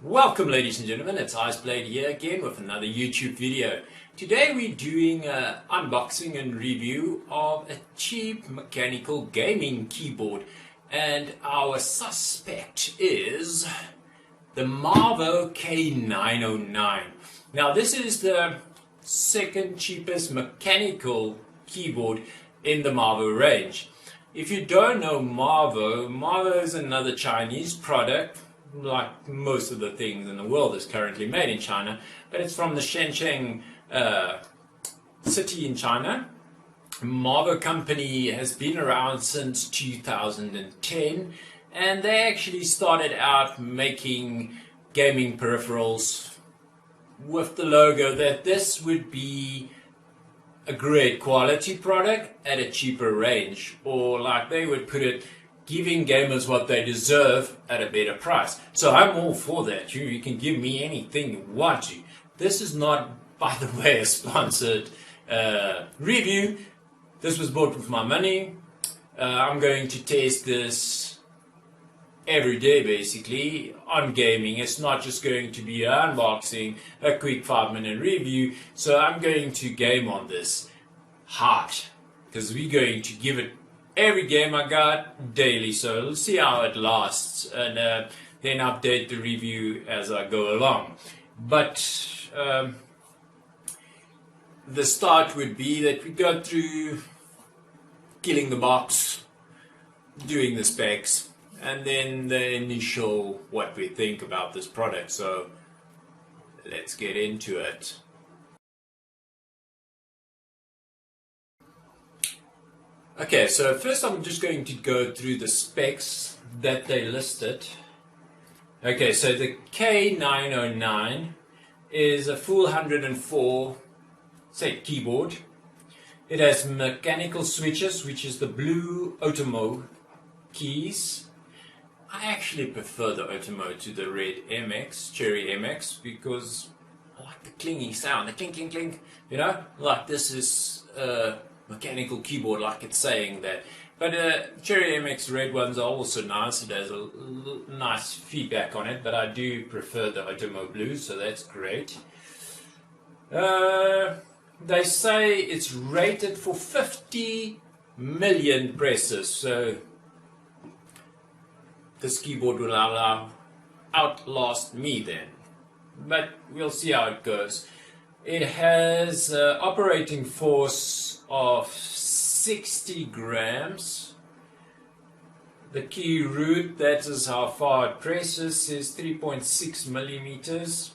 Welcome ladies and gentlemen, it's Iceblade here again with another YouTube video. Today we're doing an unboxing and review of a cheap mechanical gaming keyboard, and our suspect is the MARVO K909. Now this is the second cheapest mechanical keyboard in the MARVO range. If you don't know MARVO is another Chinese product. Like most of the things in the world is currently made in China, but it's from the Shenzhen city in China. MARVO company has been around since 2010, and they actually started out making gaming peripherals with the logo that this would be a great quality product at a cheaper range, or like they would put it, giving gamers what they deserve at a better price. So I'm all for that. You can give me anything you want to. This is not, by the way, a sponsored review. This was bought with my money. I'm going to test this every day basically on gaming. It's not just going to be an unboxing, a quick 5-minute review. So I'm going to game on this hard, because we're going to give it every game I got daily, so let's see how it lasts, and then update the review as I go along. But the start would be that we go through killing the box, doing the specs, and then the initial what we think about this product. So let's get into it. Okay, so first I'm just going to go through the specs that they listed. Okay, so the K909 is a full 104 set keyboard. It has mechanical switches, which is the blue outemu keys. I actually prefer the outemu to the red MX, cherry MX, because I like the clingy sound, the clink, clink, clink, you know, like this is mechanical keyboard, like it's saying that. But Cherry MX red ones are also nice. It has a nice feedback on it, but I do prefer the outemu blue, so that's great. They say it's rated for 50 million presses, so this keyboard will outlast me then. But we'll see how it goes. It has operating force of 60 grams. The key root, that is how far it presses, is 3.6 millimeters.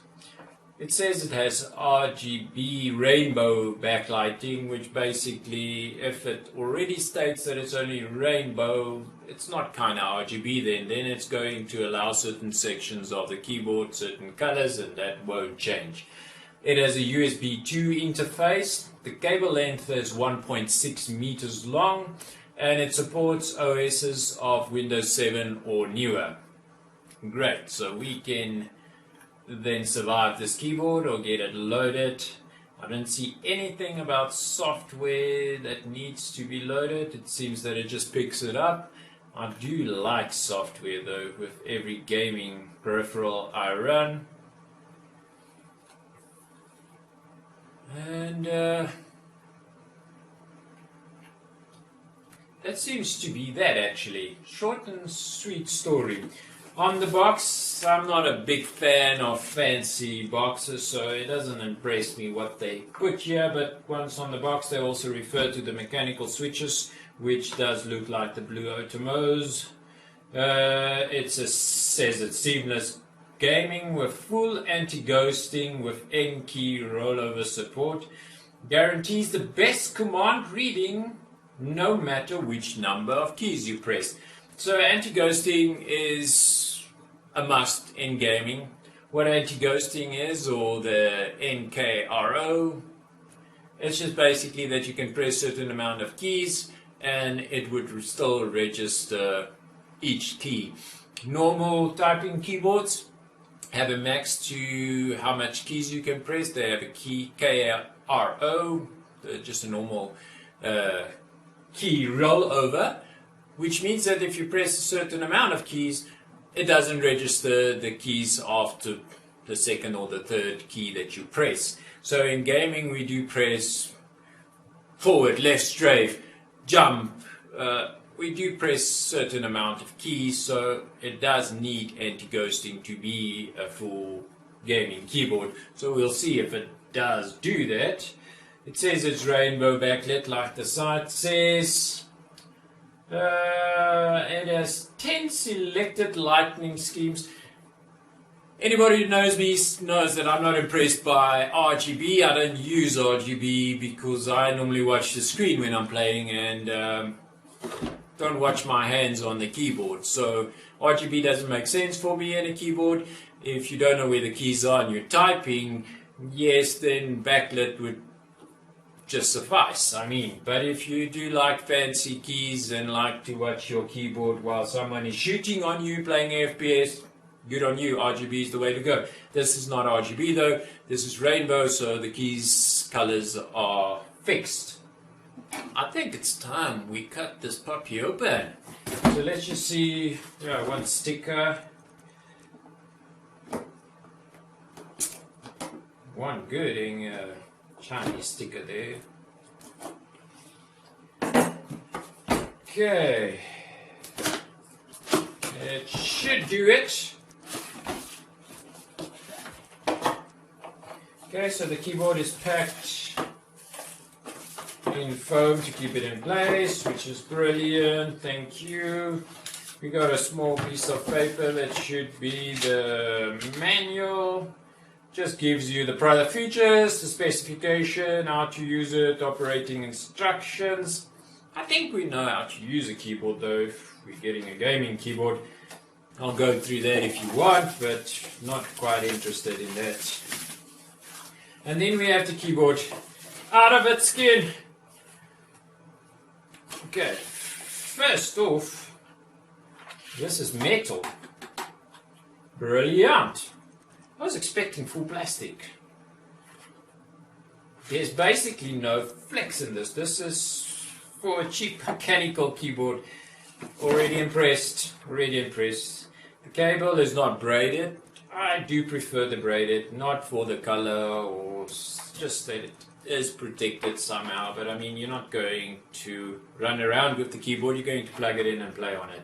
It says it has RGB rainbow backlighting, which basically, if it already states that it's only rainbow, it's not kind of RGB then it's going to allow certain sections of the keyboard certain colors, and that won't change. It has a USB 2 interface. The cable length is 1.6 meters long, and it supports OSs of Windows 7 or newer. Great, so we can then survive this keyboard or get it loaded. I don't see anything about software that needs to be loaded. It seems that it just picks it up. I do like software though with every gaming peripheral I run. And that seems to be that actually. Short and sweet story. On the box, I'm not a big fan of fancy boxes, so it doesn't impress me what they put here, but once on the box they also refer to the mechanical switches, which does look like the blue outemus. It says it's seamless gaming with full anti-ghosting with N-key rollover support. Guarantees the best command reading no matter which number of keys you press. So anti-ghosting is a must in gaming. What anti-ghosting is, or the NKRO, it's just basically that you can press a certain amount of keys and it would still register each key. Normal typing keyboards have a max to how much keys you can press. They have a key KRO, just a normal key rollover, which means that if you press a certain amount of keys, it doesn't register the keys after the second or the third key that you press. So in gaming we do press forward, left, strafe, jump. We do press certain amount of keys, so it does need anti-ghosting to be a full gaming keyboard. So we'll see if it does do that. It says it's rainbow backlit like the site says. It has 10 selected lightning schemes. Anybody who knows me knows that I'm not impressed by RGB. I don't use RGB because I normally watch the screen when I'm playing and don't watch my hands on the keyboard. So RGB doesn't make sense for me in a keyboard. If you don't know where the keys are and you're typing, yes, then backlit would just suffice. I mean, but if you do like fancy keys and like to watch your keyboard while someone is shooting on you playing FPS, good on you. RGB is the way to go. This is not RGB though. This is rainbow, so the keys colors are fixed. I think it's time we cut this puppy open. So let's just see. Yeah, one sticker. One good Chinese sticker there. Okay. It should do it. Okay, so the keyboard is packed in foam to keep it in place, which is brilliant. Thank you. We got a small piece of paper that should be the manual. Just gives you the product features, the specification, how to use it, operating instructions. I think we know how to use a keyboard though if we're getting a gaming keyboard. I'll go through that if you want, but not quite interested in that. And then we have the keyboard out of its skin. Okay, first off, this is metal. Brilliant. I was expecting full plastic. There's basically no flex in this. This is for a cheap mechanical keyboard. Already impressed. The cable is not braided. I do prefer the braided, not for the color or just that it is protected somehow. But I mean, you're not going to run around with the keyboard. You're going to plug it in and play on it.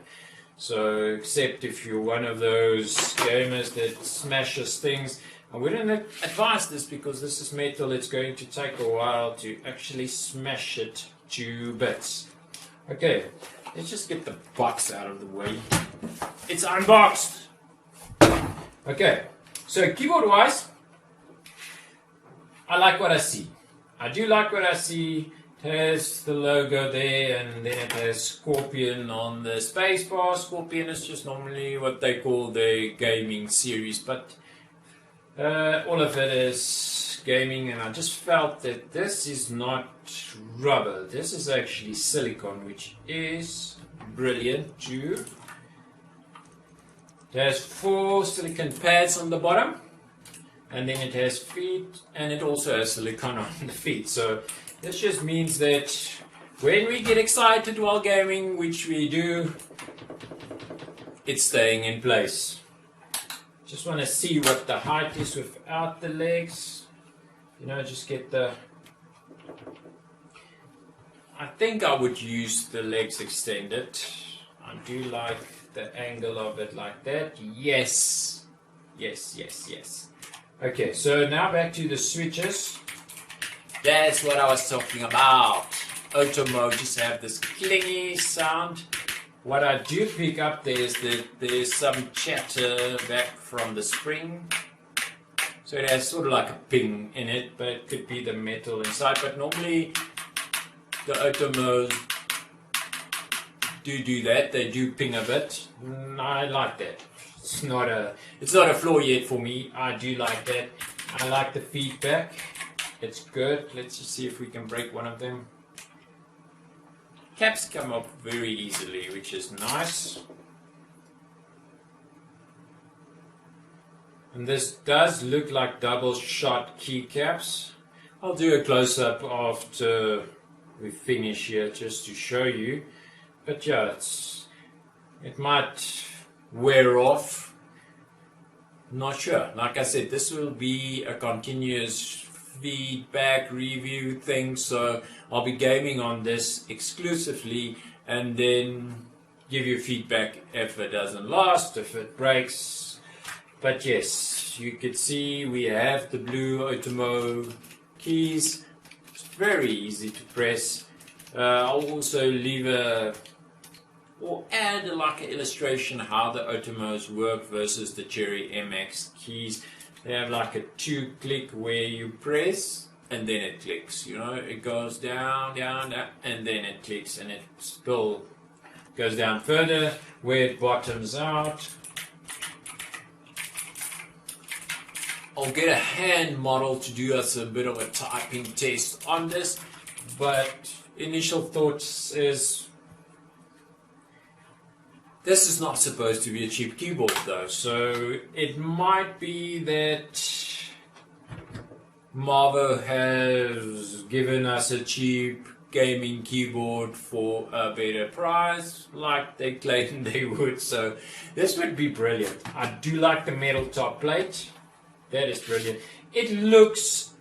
So, except if you're one of those gamers that smashes things, I wouldn't advise this because this is metal. It's going to take a while to actually smash it to bits. Okay, let's just get the box out of the way. It's unboxed. Okay, so keyboard-wise, I like what I see. I do like what I see. It has the logo there, and then it has Scorpion on the spacebar. Scorpion is just normally what they call the gaming series, but all of it is gaming, and I just felt that this is not rubber. This is actually silicone, which is brilliant too. It has 4 silicone pads on the bottom, and then it has feet, and it also has silicone on the feet. So this just means that when we get excited while gaming, which we do, it's staying in place. Just want to see what the height is without the legs. You know, just get the... I think I would use the legs extended. I do like the angle of it like that. Yes. Okay, so now back to the switches. That's what I was talking about. Outemu just have this clingy sound. What I do pick up there is that there's some chatter back from the spring. So it has sort of like a ping in it, but it could be the metal inside. But normally the Outemu do that. They do ping a bit. I like that. It's not a flaw yet for me. I do like that. I like the feedback. It's good. Let's just see if we can break one of them. Caps come up very easily, which is nice. And this does look like double shot keycaps. I'll do a close-up after we finish here just to show you. But yeah, it might wear off. Not sure. Like I said, this will be a continuous feedback review thing, so I'll be gaming on this exclusively and then give you feedback if it doesn't last, if it breaks. But yes, you can see we have the blue outemu keys. It's very easy to press. I'll also leave or add like an illustration how the outemos work versus the Cherry MX keys. They have like a 2-click where you press and then it clicks. You know, it goes down, down, down, and then it clicks, and it still goes down further where it bottoms out. I'll get a hand model to do us a bit of a typing test on this, but initial thoughts is this is not supposed to be a cheap keyboard though, so it might be that MARVO has given us a cheap gaming keyboard for a better price, like they claimed they would. So this would be brilliant. I do like the metal top plate. That is brilliant. It looks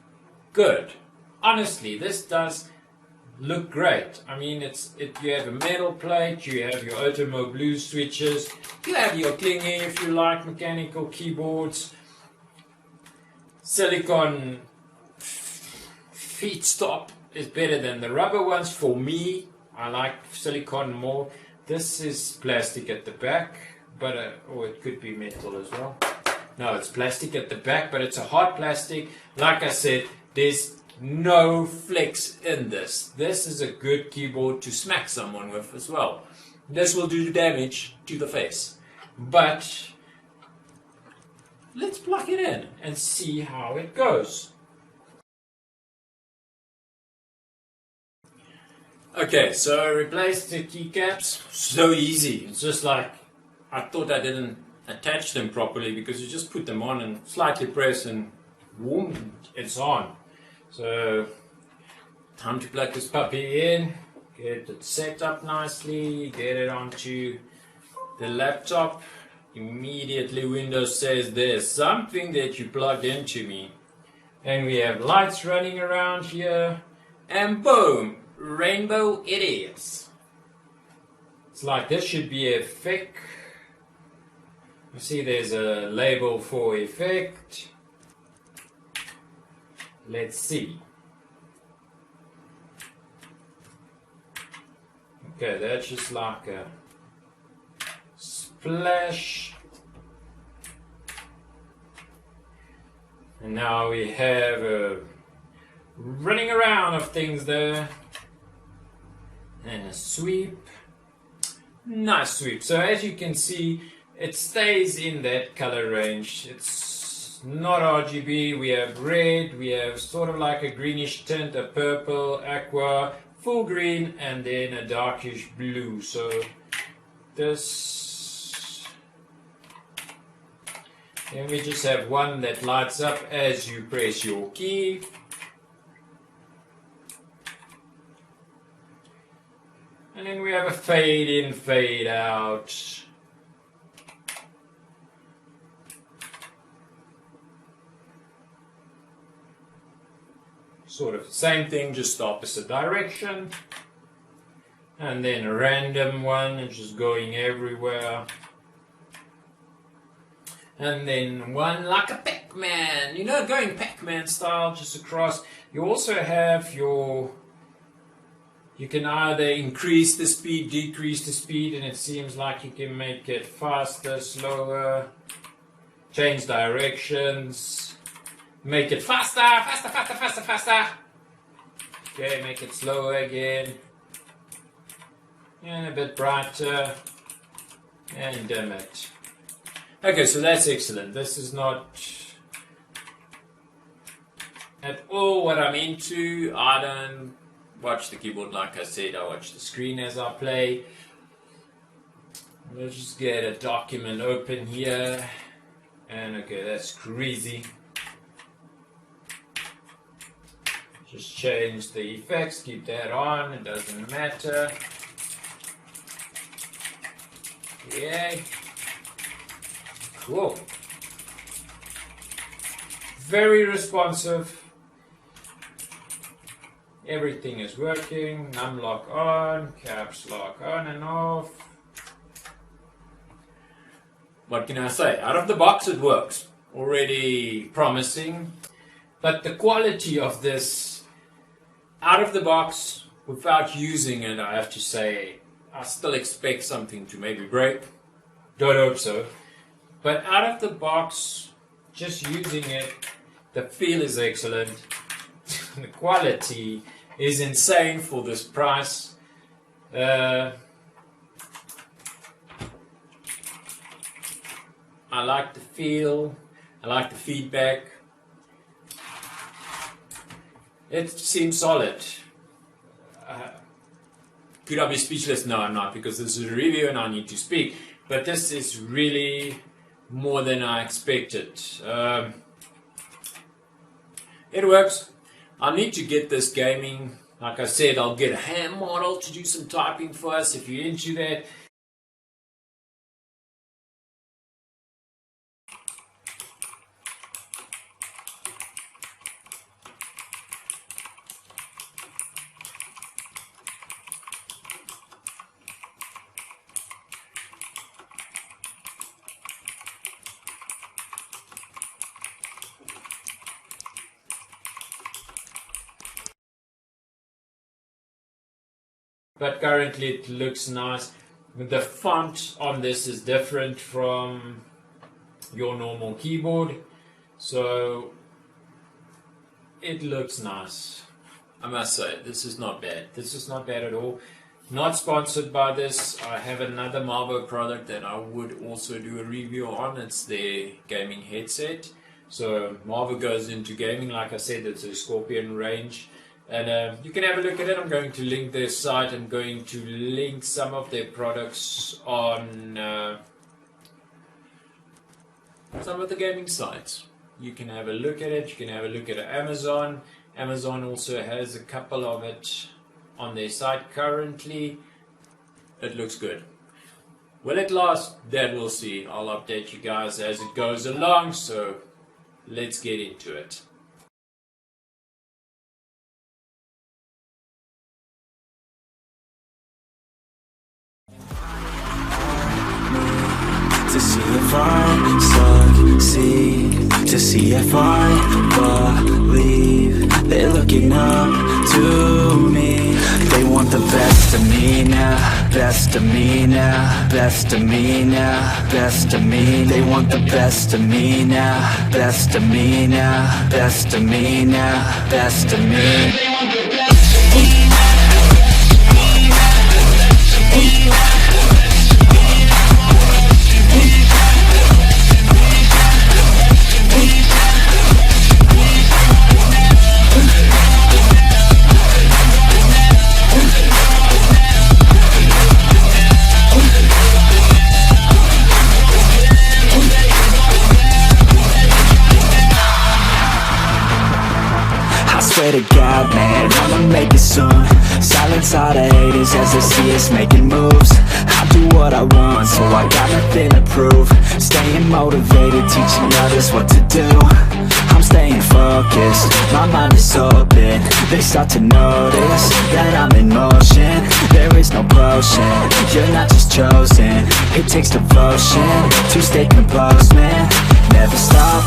good. Honestly, this does look great. I mean, you have a metal plate, you have your outemu blue switches, you have your clingy if you like mechanical keyboards. Silicone feet stop is better than the rubber ones for me. I like silicone more. This is plastic at the back, but or it could be metal as well. No, it's plastic at the back, but it's a hard plastic. Like I said, there's no flex in this. This is a good keyboard to smack someone with as well. This will do damage to the face. But let's plug it in and see how it goes. Okay, so I replaced the keycaps. So easy. It's just like, I thought I didn't attach them properly because you just put them on and slightly press and boom, it's on. So, time to plug this puppy in, get it set up nicely, get it onto the laptop. Immediately Windows says there's something that you plugged into me. And we have lights running around here, and boom, rainbow it is. It's like this should be effect. You see there's a label for effect. Let's see. Okay, that's just like a splash. And now we have a running around of things there. And a sweep. Nice sweep. So as you can see, it stays in that color range. It's not RGB. We have red, we have sort of like a greenish tint, a purple, aqua, full green, and then a darkish blue. So this, and we just have one that lights up as you press your key. And then we have a fade in, fade out. Sort of same thing, just opposite direction. And then a random one, and just going everywhere. And then one like a Pac-Man, you know, going Pac-Man style just across. You also have your, you can either increase the speed, decrease the speed, and it seems like you can make it faster, slower, change directions. Make it faster, faster, faster, faster, faster. Okay, make it slower again. And a bit brighter. And dim it. Okay, so that's excellent. This is not at all what I'm into. I don't watch the keyboard like I said. I watch the screen as I play. Let's just get a document open here. And okay, that's crazy. Just change the effects, keep that on, it doesn't matter. Yay. Whoa. Very responsive. Everything is working. Num lock on, caps lock on and off. What can I say? Out of the box it works. Already promising. But the quality of this out of the box without using it, I have to say, I still expect something to maybe break. Don't hope so. But out of the box, just using it, the feel is excellent. The quality is insane for this price. I like the feel. I like the feedback. It seems solid. Could I be speechless? No, I'm not, because this is a review and I need to speak. But this is really more than I expected. It works. I need to get this gaming. Like I said, I'll get a hand model to do some typing for us if you're into that. But currently it looks nice. The font on this is different from your normal keyboard, so it looks nice. I must say, this is not bad. This is not bad at all. Not sponsored by this. I have another MARVO product that I would also do a review on. It's their gaming headset. So MARVO goes into gaming. Like I said, it's a Scorpion range. And you can have a look at it. I'm going to link their site. I'm going to link some of their products on some of the gaming sites. You can have a look at it. You can have a look at Amazon. Amazon also has a couple of it on their site currently. It looks good. Will it last? That we'll see. I'll update you guys as it goes along. So let's get into it. To see if I succeed, to see if I believe they're looking up to me. They want the best of me now, best of me now, best of me now, best of me. They want the best of me now, best of me now, best of me now, best of me. They want the best of me now. Swear to God, man, I'ma make it soon. Silence all the haters as they see us making moves. I do what I want, so I got nothing to prove. Staying motivated, teaching others what to do. I'm staying focused, my mind is open. They start to notice that I'm in motion. There is no potion, you're not just chosen. It takes devotion to stay composed, man. Never stop,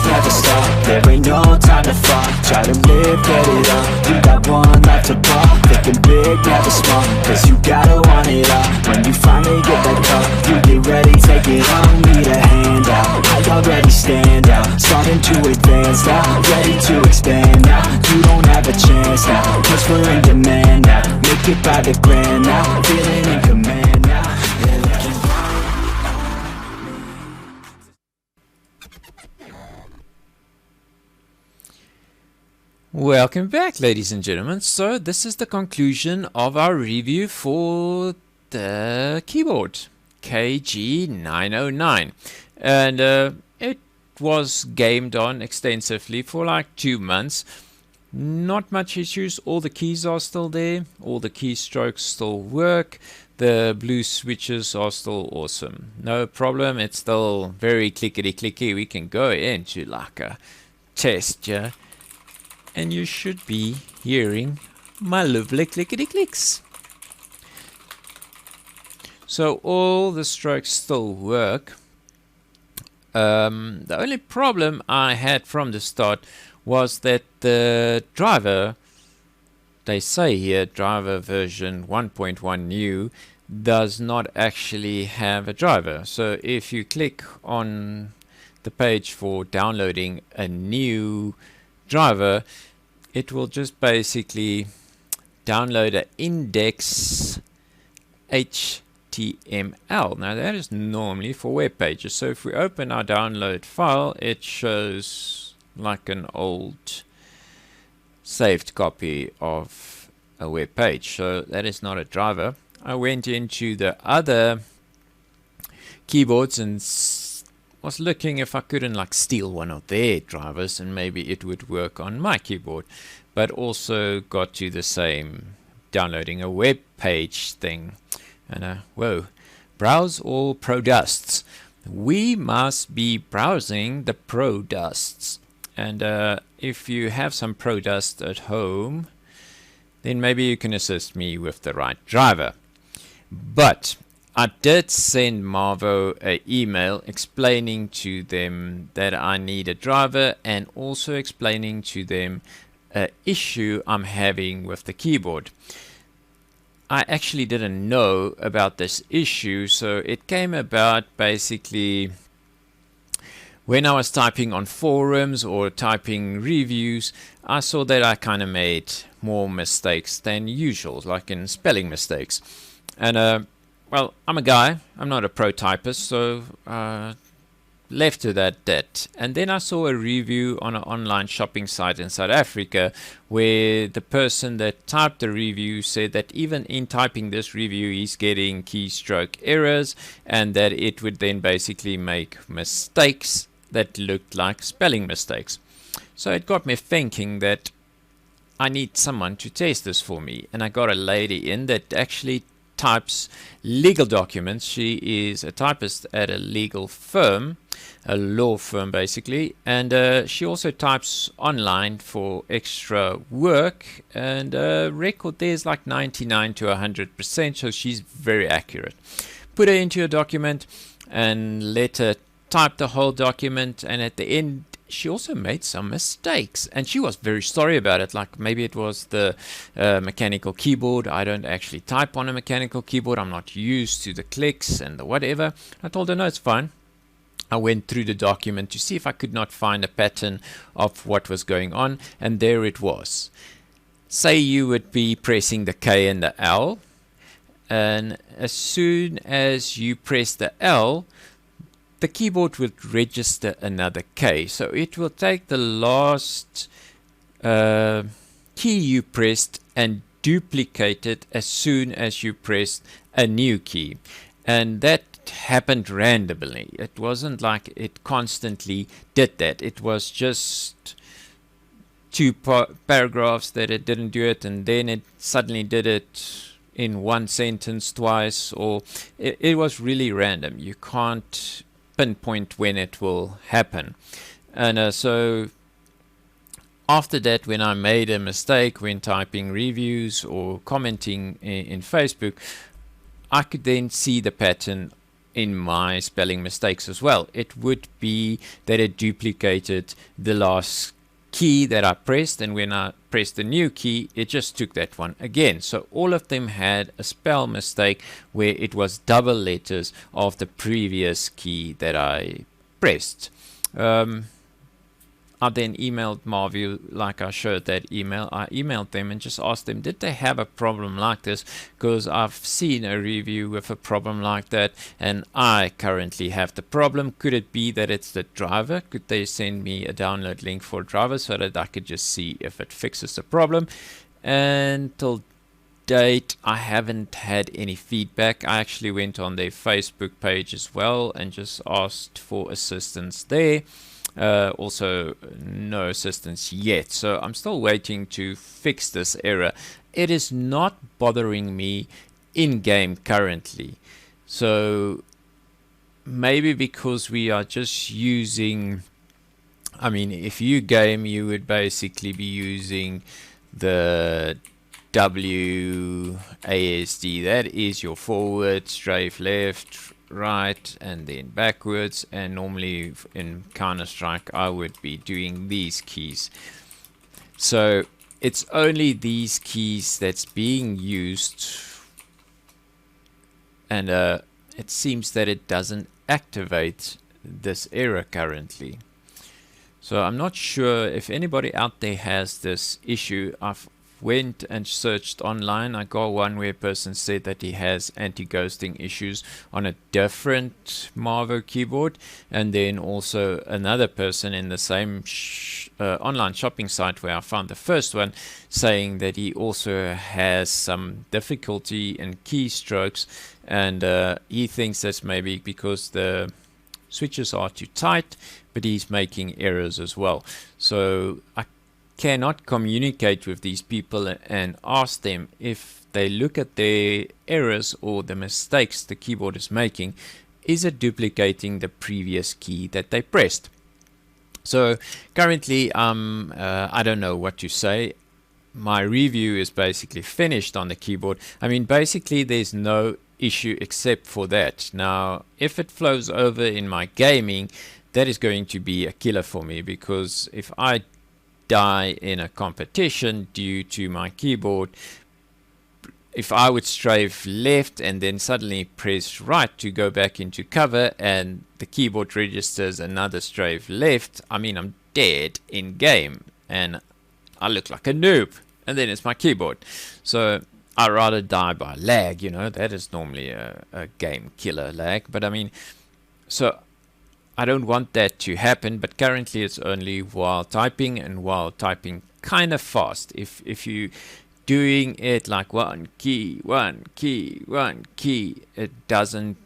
there ain't no time to fall. Try to live, get it up, you got one life to ball. Thinking big, never small, cause you gotta want it all. When you finally get that call, you get ready, take it on. Need a hand out, I already stand out. Starting to advance now, ready to expand now. You don't have a chance now, cause we're in demand now. Make it by the grand now, feeling in command now. They're looking Welcome back, ladies and gentlemen. So this is the conclusion of our review for the keyboard KG909, and it was gamed on extensively for like 2 months. Not much issues. All the keys are still there. All the keystrokes still work. The blue switches are still awesome. No problem. It's still very clickety clicky. We can go into like a test here, and you should be hearing my lovely clickety clicks. So all the strokes still work. The only problem I had from the start was that the driver, they say here driver version 1.1 new, does not actually have a driver. So if you click on the page for downloading a new driver, it will just basically download an index HTML. Now that is normally for web pages. So if we open our download file, it shows like an old saved copy of a web page. So that is not a driver. I went into the other keyboards and was looking if I couldn't like steal one of their drivers and maybe it would work on my keyboard, but also got to the same downloading a web page thing. And whoa, browse all produsts. We must be browsing the produsts. And if you have some product at home, then maybe you can assist me with the right driver. But I did send MARVO an email explaining to them that I need a driver and also explaining to them an issue I'm having with the keyboard. I actually didn't know about this issue, so it came about basically when I was typing on forums or typing reviews. I saw that I kind of made more mistakes than usual, like in spelling mistakes. And well, I'm a guy, I'm not a pro typist, so left to that. And then I saw a review on an online shopping site in South Africa where the person that typed the review said that even in typing this review he's getting keystroke errors and that it would then basically make mistakes that looked like spelling mistakes. So it got me thinking that I need someone to test this for me, and I got a lady in that actually types legal documents. She is a typist at a legal firm, a law firm basically, and she also types online for extra work, and record there is like 99 to 100%, so she's very accurate. Put her into a document and let her type the whole document, and at the end she also made some mistakes, and she was very sorry about it. Like maybe it was the mechanical keyboard. I don't actually type on a mechanical keyboard. I'm not used to the clicks and the whatever. I told her no, it's fine. I went through the document to see if I could not find a pattern of what was going on, and there it was. Say you would be pressing the K and the L, and as soon as you press the L, the keyboard would register another K. So it will take the last key you pressed and duplicate it as soon as you pressed a new key. And that happened randomly. It wasn't like it constantly did that. It was just two paragraphs that it didn't do it, and then it suddenly did it in one sentence twice, or it was really random. You can't pinpoint when it will happen. And so after that, when I made a mistake when typing reviews or commenting in Facebook, I could then see the pattern in my spelling mistakes as well. It would be that it duplicated the last key that I pressed, and when I pressed the new key it just took that one again. So all of them had a spell mistake where it was double letters of the previous key that I pressed. I then emailed MARVO, like I showed that email. I emailed them and just asked them, did they have a problem like this? Because I've seen a review with a problem like that, and I currently have the problem. Could it be that it's the driver? Could they send me a download link for a driver so that I could just see if it fixes the problem? And till date, I haven't had any feedback. I actually went on their Facebook page as well and just asked for assistance there. Also no assistance yet, so I'm still waiting to fix this error. It is not bothering me in game currently, so maybe because we are just using, I mean, if you game, you would basically be using the WASD. That is your forward, strafe left, right, and then backwards. And normally in Counter-Strike I would be doing these keys. So it's only these keys that's being used, and it seems that it doesn't activate this error currently. So I'm not sure if anybody out there has this issue. I've went and searched online. I got one where a person said that he has anti-ghosting issues on a different MARVO keyboard, and then also another person in the same online shopping site where I found the first one saying that he also has some difficulty in keystrokes, and he thinks that's maybe because the switches are too tight, but he's making errors as well. So I cannot communicate with these people and ask them if they look at their errors or the mistakes the keyboard is making, is it duplicating the previous key that they pressed? So currently I don't know what to say. My review is basically finished on the keyboard. I mean, basically there's no issue except for that. Now if it flows over in my gaming, that is going to be a killer for me, because if I die in a competition due to my keyboard, if I would strafe left and then suddenly press right to go back into cover and the keyboard registers another strafe left, I mean, I'm dead in game and I look like a noob, and then it's my keyboard. So I'd rather die by lag, you know, that is normally a game killer, lag. But I mean, so I don't want that to happen, but currently it's only while typing, and while typing kind of fast. If you doing it like one key, it doesn't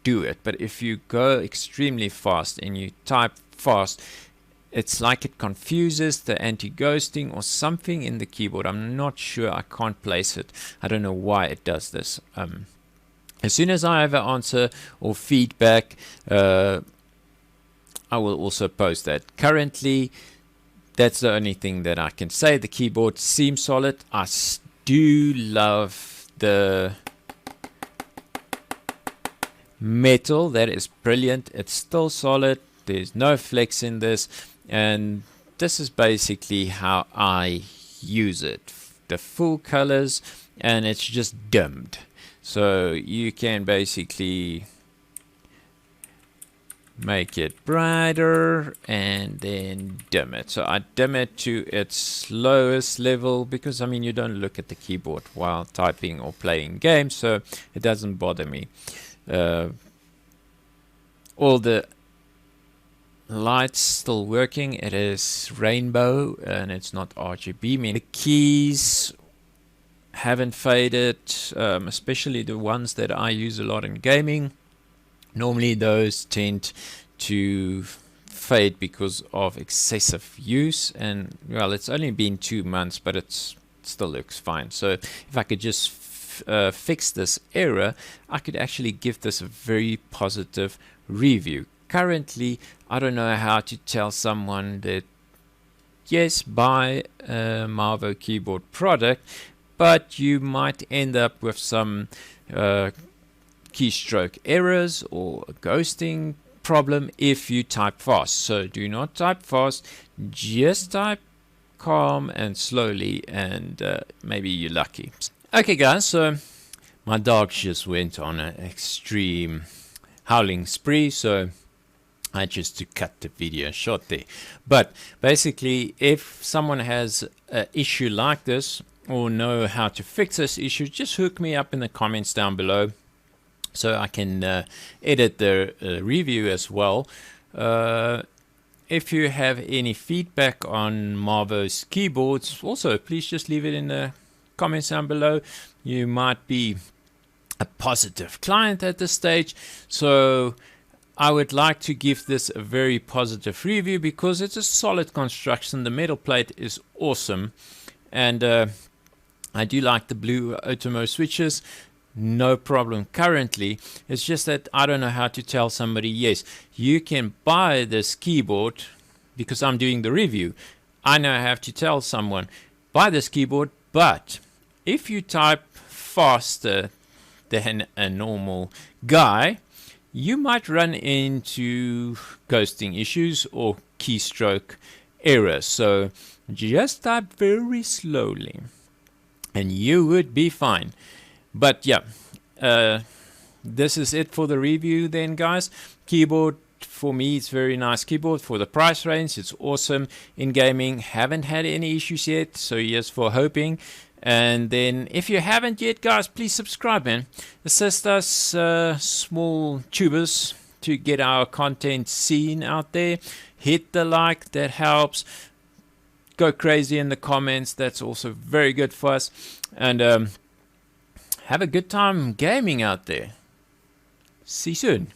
do it. But if you go extremely fast and you type fast, it's like it confuses the anti-ghosting or something in the keyboard. I'm not sure, I can't place it. I don't know why it does this. As soon as I have an answer or feedback, I will also post that. Currently, that's the only thing that I can say. The keyboard seems solid. I do love the metal. That is brilliant. It's still solid. There's no flex in this. And this is basically how I use it. The full colors, and it's just dimmed. So you can basically make it brighter and then dim it. So I dim it to its lowest level because, I mean, you don't look at the keyboard while typing or playing games, so it doesn't bother me. All the lights still working. It is rainbow and it's not RGB. I mean, the keys haven't faded, especially the ones that I use a lot in gaming. Normally those tend to fade because of excessive use, and well, it's only been 2 months, but it still looks fine. So if I could just fix this error, I could actually give this a very positive review. Currently, I don't know how to tell someone that yes, buy a MARVO keyboard product, but you might end up with some keystroke errors or a ghosting problem if you type fast. So do not type fast, just type calm and slowly, and maybe you're lucky. Okay guys, so my dog just went on an extreme howling spree, so I just to cut the video short there. But basically, if someone has an issue like this or know how to fix this issue, just hook me up in the comments down below, so I can edit the review as well. If you have any feedback on MARVO's keyboards, also please just leave it in the comments down below. You might be a positive client at this stage, so I would like to give this a very positive review because it's a solid construction. The metal plate is awesome, and I do like the blue outemu switches. No problem currently. It's just that I don't know how to tell somebody, yes, you can buy this keyboard, because I'm doing the review. I now have to tell someone, buy this keyboard, but if you type faster than a normal guy, you might run into ghosting issues or keystroke errors. So just type very slowly and you would be fine. But yeah, this is it for the review then, guys. Keyboard, for me, it's very nice keyboard for the price range. It's awesome in gaming. Haven't had any issues yet, so yes for hoping. And then if you haven't yet, guys, please subscribe, man. Assist us small tubers to get our content seen out there. Hit the like, that helps. Go crazy in the comments, that's also very good for us. And have a good time gaming out there. See you soon.